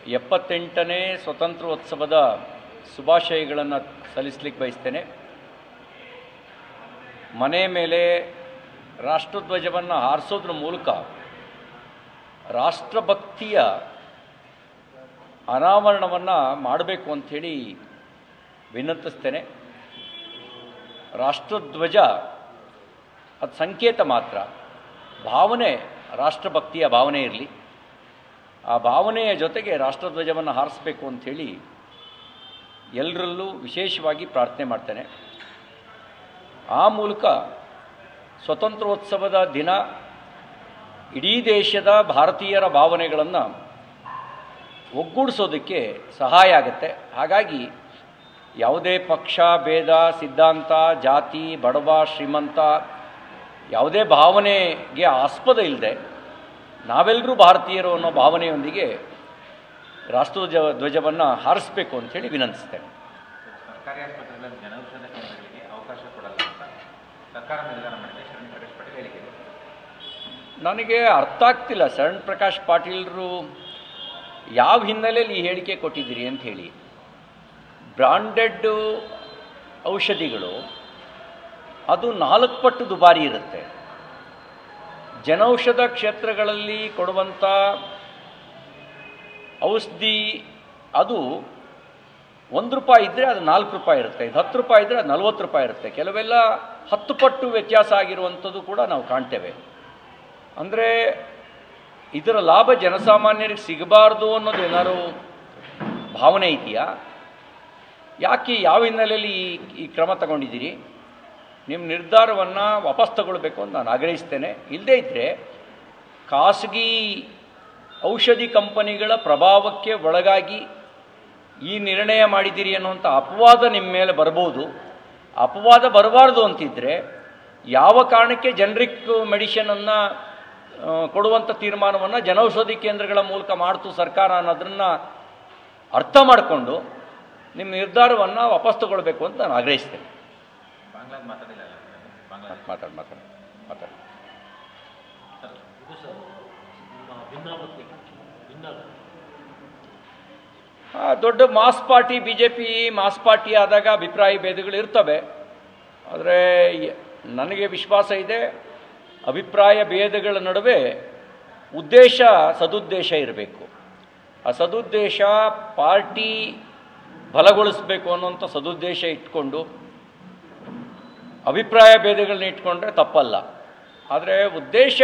78ನೇ ಸ್ವತಂತ್ರೋತ್ಸವದ ಶುಭಾಶಯಗಳನ್ನು ಸಲ್ಲಿಸಲಿಕ್ಕೆ ಬಯಸ್ತೇನೆ. ಮನೆ ಮೇಲೆ ರಾಷ್ಟ್ರಧ್ವಜವನ್ನು ಹಾರಿಸೋದ್ರ ಮೂಲಕ ರಾಷ್ಟ್ರಭಕ್ತಿಯ ಅನಾವರಣವನ್ನು ಮಾಡಬೇಕು ಅಂಥೇಳಿ ವಿನಂತಿಸ್ತೇನೆ. ರಾಷ್ಟ್ರಧ್ವಜ ಅದು ಸಂಕೇತ ಮಾತ್ರ, ಭಾವನೆ ರಾಷ್ಟ್ರಭಕ್ತಿಯ ಭಾವನೆ ಇರಲಿ. ಆ ಭಾವನೆಯ ಜೊತೆಗೆ ರಾಷ್ಟ್ರಧ್ವಜವನ್ನು ಹಾರಿಸಬೇಕು ಅಂಥೇಳಿ ಎಲ್ಲರಲ್ಲೂ ವಿಶೇಷವಾಗಿ ಪ್ರಾರ್ಥನೆ ಮಾಡ್ತೇನೆ. ಆ ಮೂಲಕ ಸ್ವತಂತ್ರೋತ್ಸವದ ದಿನ ಇಡೀ ದೇಶದ ಭಾರತೀಯರ ಭಾವನೆಗಳನ್ನು ಒಗ್ಗೂಡಿಸೋದಕ್ಕೆ ಸಹಾಯ ಆಗುತ್ತೆ. ಹಾಗಾಗಿ ಯಾವುದೇ ಪಕ್ಷ ಭೇದ, ಸಿದ್ಧಾಂತ, ಜಾತಿ, ಬಡವ ಶ್ರೀಮಂತ ಯಾವುದೇ ಭಾವನೆಗೆ ಆಸ್ಪದ ಇಲ್ಲದೆ ನಾವೆಲ್ಲರೂ ಭಾರತೀಯರು ಅನ್ನೋ ಭಾವನೆಯೊಂದಿಗೆ ರಾಷ್ಟ್ರಧ್ವಜವನ್ನು ಹಾರಿಸಬೇಕು ಅಂಥೇಳಿ ವಿನಂತಿಸ್ತೇನೆ. ಸರ್ಕಾರಿ ಆಸ್ಪತ್ರೆಗಳಲ್ಲಿ ಜನೌಷಧ ಕೇಂದ್ರಗಳಿಗೆ ಅವಕಾಶ ಕೊಡಲ್ಲ ಅಂತ ಸರ್ಕಾರ ನಿರ್ಧಾರ ಮಾಡಿದೆ. ಶರಣ್ ಪ್ರಕಾಶ್ ಪಾಟೀಲ್ ಹೇಳಿಕೆ ನನಗೆ ಅರ್ಥ ಆಗ್ತಿಲ್ಲ. ಶರಣ್ ಪ್ರಕಾಶ್ ಪಾಟೀಲರು ಯಾವ ಹಿನ್ನೆಲೆಯಲ್ಲಿ ಈ ಹೇಳಿಕೆ ಕೊಟ್ಟಿದ್ದೀರಿ ಅಂತ ಹೇಳಿ. ಬ್ರಾಂಡೆಡ್ ಔಷಧಿಗಳು ಅದು 4 ಪಟ್ಟು ದುಬಾರಿ ಇರುತ್ತೆ. ಜನೌಷಧ ಕ್ಷೇತ್ರಗಳಲ್ಲಿ ಕೊಡುವಂಥ ಔಷಧಿ ಅದು ₹1 ಇದ್ದರೆ ಅದು ₹4 ಇರುತ್ತೆ, ಇದು ₹10 ಇದ್ದರೆ ಅದು ₹40 ಇರುತ್ತೆ. ಕೆಲವೆಲ್ಲ 10 ಪಟ್ಟು ವ್ಯತ್ಯಾಸ ಆಗಿರುವಂಥದ್ದು ಕೂಡ ನಾವು ಕಾಣ್ತೇವೆ. ಅಂದರೆ ಇದರ ಲಾಭ ಜನಸಾಮಾನ್ಯರಿಗೆ ಸಿಗಬಾರ್ದು ಅನ್ನೋದು ಏನಾದ್ರು ಭಾವನೆ ಇದೆಯಾ? ಯಾಕೆ, ಯಾವ ಹಿನ್ನೆಲೆಯಲ್ಲಿ ಈ ಕ್ರಮ ತಗೊಂಡಿದ್ದೀರಿ? ನಿಮ್ಮ ನಿರ್ಧಾರವನ್ನು ವಾಪಸ್ ತಗೊಳ್ಬೇಕು ಅಂತ ನಾನು ಆಗ್ರಹಿಸ್ತೇನೆ. ಇಲ್ಲದೇ ಇದ್ದರೆ ಖಾಸಗಿ ಔಷಧಿ ಕಂಪನಿಗಳ ಪ್ರಭಾವಕ್ಕೆ ಒಳಗಾಗಿ ಈ ನಿರ್ಣಯ ಮಾಡಿದ್ದೀರಿ ಅನ್ನುವಂಥ ಅಪವಾದ ನಿಮ್ಮ ಮೇಲೆ ಬರ್ಬೋದು. ಅಪವಾದ ಬರಬಾರ್ದು ಅಂತಿದ್ದರೆ ಯಾವ ಕಾರಣಕ್ಕೆ ಜನರಿಕ್ ಮೆಡಿಷನನ್ನು ಕೊಡುವಂಥ ತೀರ್ಮಾನವನ್ನು ಜನೌಷಧಿ ಕೇಂದ್ರಗಳ ಮೂಲಕ ಮಾಡ್ತು ಸರ್ಕಾರ ಅನ್ನೋದನ್ನು ಅರ್ಥ ಮಾಡಿಕೊಂಡು ನಿಮ್ಮ ನಿರ್ಧಾರವನ್ನು ವಾಪಸ್ ತಗೊಳ್ಬೇಕು ಅಂತ ನಾನು ಆಗ್ರಹಿಸ್ತೇನೆ. ದೊಡ್ಡ mass party BJP mass party ಆದಾಗ ಅಭಿಪ್ರಾಯ ಭೇದಗಳು ಇರ್ತವೆ. ಆದರೆ ನನಗೆ ವಿಶ್ವಾಸ ಇದೆ, ಅಭಿಪ್ರಾಯ ಭೇದಗಳ ನಡುವೆ ಉದ್ದೇಶ ಸದುದ್ದೇಶ ಇರಬೇಕು. ಆ ಸದುದ್ದೇಶ ಪಾರ್ಟಿ ಬಲಗೊಳಿಸಬೇಕು ಅನ್ನುವಂಥ ಸದುದ್ದೇಶ ಇಟ್ಕೊಂಡು ಅಭಿಪ್ರಾಯ ಭೇದಗಳನ್ನ ಇಟ್ಕೊಂಡ್ರೆ ತಪ್ಪಲ್ಲ. ಆದರೆ ಉದ್ದೇಶ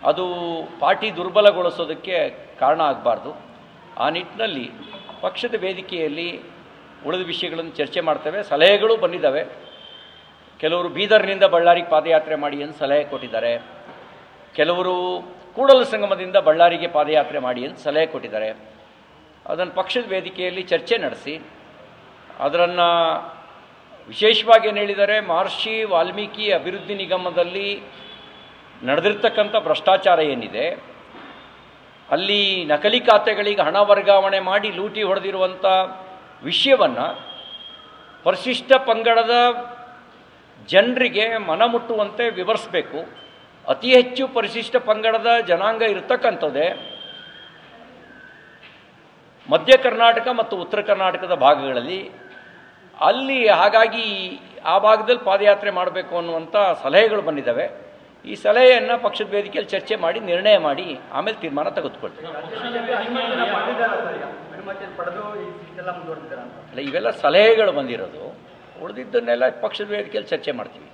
ಅದು ಪಾರ್ಟಿ ದುರ್ಬಲಗೊಳಿಸೋದಕ್ಕೆ ಕಾರಣ ಆಗಬಾರ್ದು. ಆ ನಿಟ್ಟಿನಲ್ಲಿ ಪಕ್ಷದ ವೇದಿಕೆಯಲ್ಲಿ ಉಳಿದ ವಿಷಯಗಳನ್ನು ಚರ್ಚೆ ಮಾಡ್ತೇವೆ. ಸಲಹೆಗಳು ಬಂದಿದ್ದಾವೆ. ಕೆಲವರು ಬೀದರ್ನಿಂದ ಬಳ್ಳಾರಿಗೆ ಪಾದಯಾತ್ರೆ ಮಾಡಿ ಅಂತ ಸಲಹೆ ಕೊಟ್ಟಿದ್ದಾರೆ. ಕೆಲವರು ಕೂಡಲ ಸಂಗಮದಿಂದ ಬಳ್ಳಾರಿಗೆ ಪಾದಯಾತ್ರೆ ಮಾಡಿ ಅಂತ ಸಲಹೆ ಕೊಟ್ಟಿದ್ದಾರೆ. ಅದನ್ನು ಪಕ್ಷದ ವೇದಿಕೆಯಲ್ಲಿ ಚರ್ಚೆ ನಡೆಸಿ ಅದನ್ನು ವಿಶೇಷವಾಗಿ ಏನು ಹೇಳಿದ್ದಾರೆ, ಮಹರ್ಷಿ ವಾಲ್ಮೀಕಿ ಅಭಿವೃದ್ಧಿ ನಿಗಮದಲ್ಲಿ ನಡೆದಿರ್ತಕ್ಕಂಥ ಭ್ರಷ್ಟಾಚಾರ ಏನಿದೆ, ಅಲ್ಲಿ ನಕಲಿ ಖಾತೆಗಳಿಗೆ ಹಣ ವರ್ಗಾವಣೆ ಮಾಡಿ ಲೂಟಿ ಹೊಡೆದಿರುವಂಥ ವಿಷಯವನ್ನು ಪರಿಶಿಷ್ಟ ಪಂಗಡದ ಜನರಿಗೆ ಮನಮುಟ್ಟುವಂತೆ ವಿವರಿಸಬೇಕು. ಅತಿ ಹೆಚ್ಚು ಪರಿಶಿಷ್ಟ ಪಂಗಡದ ಜನಾಂಗ ಇರತಕ್ಕಂಥದ್ದೇ ಮಧ್ಯ ಕರ್ನಾಟಕ ಮತ್ತು ಉತ್ತರ ಕರ್ನಾಟಕದ ಭಾಗಗಳಲ್ಲಿ. ಅಲ್ಲಿ ಹಾಗಾಗಿ ಆ ಭಾಗದಲ್ಲಿ ಪಾದಯಾತ್ರೆ ಮಾಡಬೇಕು ಅನ್ನುವಂಥ ಸಲಹೆಗಳು ಬಂದಿದ್ದಾವೆ. ಈ ಸಲಹೆಯನ್ನು ಪಕ್ಷದ ವೇದಿಕೆಯಲ್ಲಿ ಚರ್ಚೆ ಮಾಡಿ ನಿರ್ಣಯ ಮಾಡಿ ಆಮೇಲೆ ತೀರ್ಮಾನ ತೆಗೆದುಕೊಳ್ತೀವಿ. ಅಲ್ಲ, ಇವೆಲ್ಲ ಸಲಹೆಗಳು ಬಂದಿರೋದು. ಉಳಿದಿದ್ದನ್ನೆಲ್ಲ ಪಕ್ಷದ ವೇದಿಕೆಯಲ್ಲಿ ಚರ್ಚೆ ಮಾಡ್ತೀವಿ.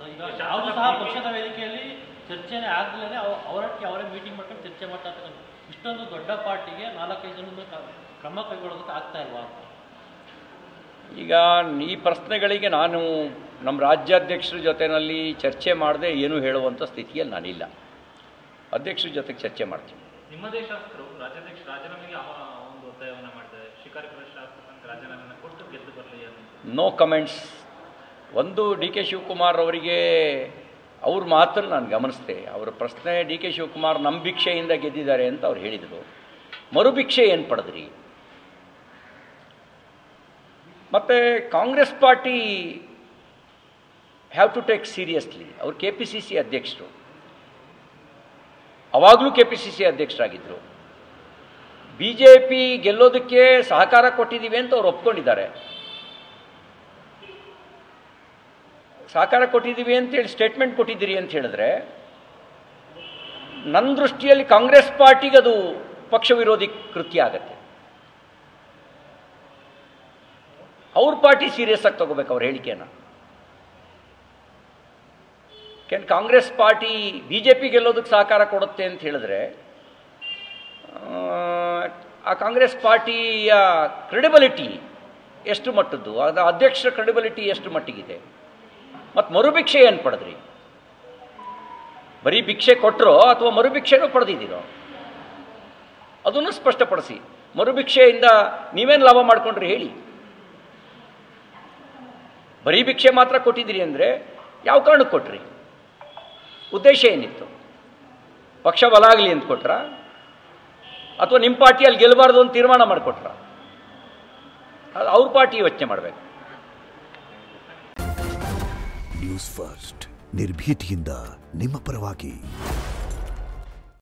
ಪಕ್ಷದ ವೇದಿಕೆಯಲ್ಲಿ ಚರ್ಚೆನೇ ಆಗಲೇ ಅವರೇ ಮೀಟಿಂಗ್ ಮಾಡ್ಕೊಂಡು ಚರ್ಚೆ ಮಾಡ್ತಾ ಇರ್ತಾರೆ. ಇಷ್ಟೊಂದು ದೊಡ್ಡ ಪಾರ್ಟಿಗೆ 4-5 ಜನ ಕ್ರಮ ಕೈಗೊಳ್ಳೋದಕ್ಕೆ ಆಗ್ತಾ ಇಲ್ವಾ? ಈಗ ಈ ಪ್ರಶ್ನೆಗಳಿಗೆ ನಾನು ನಮ್ಮ ರಾಜ್ಯಾಧ್ಯಕ್ಷರ ಜೊತೆಯಲ್ಲಿ ಚರ್ಚೆ ಮಾಡದೆ ಏನು ಹೇಳುವಂಥ ಸ್ಥಿತಿಯಲ್ಲಿ ನಾನಿಲ್ಲ. ಅಧ್ಯಕ್ಷರ ಜೊತೆಗೆ ಚರ್ಚೆ ಮಾಡ್ತೀನಿ. ನಿಮ್ಮದೇ ಶಾಸಕರು ರಾಜ್ಯಾಧ್ಯಕ್ಷ ರಾಜೀನಾಮೆಗೆ ಒಂದು ಒತ್ತಾಯವನ್ನು ಮಾಡಿದ್ದಾರೆ. ಶಿಕಾರಿಪುರ ಶಾಸಕರಿಗೆ ರಾಜೀನಾಮೆಯನ್ನು ಕೊಟ್ಟು ಗೆದ್ದು ಬರಲಿ ಅಂತ. No comments. ಒಂದು DK ಶಿವಕುಮಾರ್ ಅವರಿಗೆ ಅವ್ರ ಮಾತನ್ನು ನಾನು ಗಮನಿಸಿದೆ. ಅವರ ಪ್ರಶ್ನೆ DK ಶಿವಕುಮಾರ್ ನಮ್ಮ ಭಿಕ್ಷೆಯಿಂದ ಗೆದ್ದಿದ್ದಾರೆ ಅಂತ ಅವ್ರು ಹೇಳಿದರು. ಮರುಭಿಕ್ಷೆ ಏನು ಪಡೆದ್ರಿ? ಮತ್ತು Congress party have to take seriously. ಅವರು KPCC ಅಧ್ಯಕ್ಷರು, ಅವಾಗಲೂ KPCC ಅಧ್ಯಕ್ಷರಾಗಿದ್ದರು. BJP ಗೆಲ್ಲೋದಕ್ಕೆ ಸಹಕಾರ ಕೊಟ್ಟಿದ್ದೀವಿ ಅಂತ ಅವ್ರು ಒಪ್ಕೊಂಡಿದ್ದಾರೆ. ಸಹಕಾರ ಕೊಟ್ಟಿದ್ದೀವಿ ಅಂತೇಳಿ ಸ್ಟೇಟ್ಮೆಂಟ್ ಕೊಟ್ಟಿದ್ದೀರಿ ಅಂತ ಹೇಳಿದ್ರೆ, ನನ್ನ ದೃಷ್ಟಿಯಲ್ಲಿ ಕಾಂಗ್ರೆಸ್ ಪಾರ್ಟಿಗೆ ಅದು ಪಕ್ಷ ವಿರೋಧಿ ಕೃತ್ಯ ಆಗತ್ತೆ. ಅವ್ರ ಪಾರ್ಟಿ ಸೀರಿಯಸ್ ಆಗಿ ತಗೋಬೇಕು ಅವ್ರ ಹೇಳಿಕೆನ. ಕಾಂಗ್ರೆಸ್ ಪಾರ್ಟಿ BJP ಗೆಲ್ಲೋದಕ್ಕೆ ಸಹಕಾರ ಕೊಡುತ್ತೆ ಅಂತ ಹೇಳಿದ್ರೆ, ಆ ಕಾಂಗ್ರೆಸ್ ಪಾರ್ಟಿಯ ಕ್ರೆಡಿಬಿಲಿಟಿ ಎಷ್ಟು ಮಟ್ಟದ್ದು, ಅದರ ಅಧ್ಯಕ್ಷರ ಕ್ರೆಡಿಬಿಲಿಟಿ ಎಷ್ಟು ಮಟ್ಟಿಗಿದೆ, ಮತ್ತು ಮರುಭಿಕ್ಷೆ ಏನು ಪಡೆದ್ರಿ? ಬರೀ ಭಿಕ್ಷೆ ಕೊಟ್ಟರೋ ಅಥವಾ ಮರುಭಿಕ್ಷೆನೂ ಪಡೆದಿದ್ದೀರೋ ಅದನ್ನು ಸ್ಪಷ್ಟಪಡಿಸಿ. ಮರುಭಿಕ್ಷೆಯಿಂದ ನೀವೇನು ಲಾಭ ಮಾಡ್ಕೊಂಡ್ರಿ ಹೇಳಿ. ಬರೀ ಭಿಕ್ಷೆ ಮಾತ್ರ ಕೊಟ್ಟಿದ್ದೀರಿ ಅಂದರೆ ಯಾವ ಕಾರಣಕ್ಕೆ ಕೊಟ್ರಿ? ಉದ್ದೇಶ ಏನಿತ್ತು? ಪಕ್ಷ ಬಲ ಆಗಲಿ ಅಂತ ಕೊಟ್ರ, ಅಥವಾ ನಿಮ್ಮ ಪಾರ್ಟಿಯಲ್ಲಿ ಗೆಲ್ಲಬಾರ್ದು ಅಂತ ತೀರ್ಮಾನ ಮಾಡಿಕೊಟ್ರ? ಅದು ಅವ್ರ ಪಾರ್ಟಿ ಯೋಚನೆ ಮಾಡಬೇಕು. ನ್ಯೂಸ್ ಫಸ್ಟ್ ನಿರ್ಭೀತಿಯಿಂದ ನಿಮ್ಮ ಪರವಾಗಿ.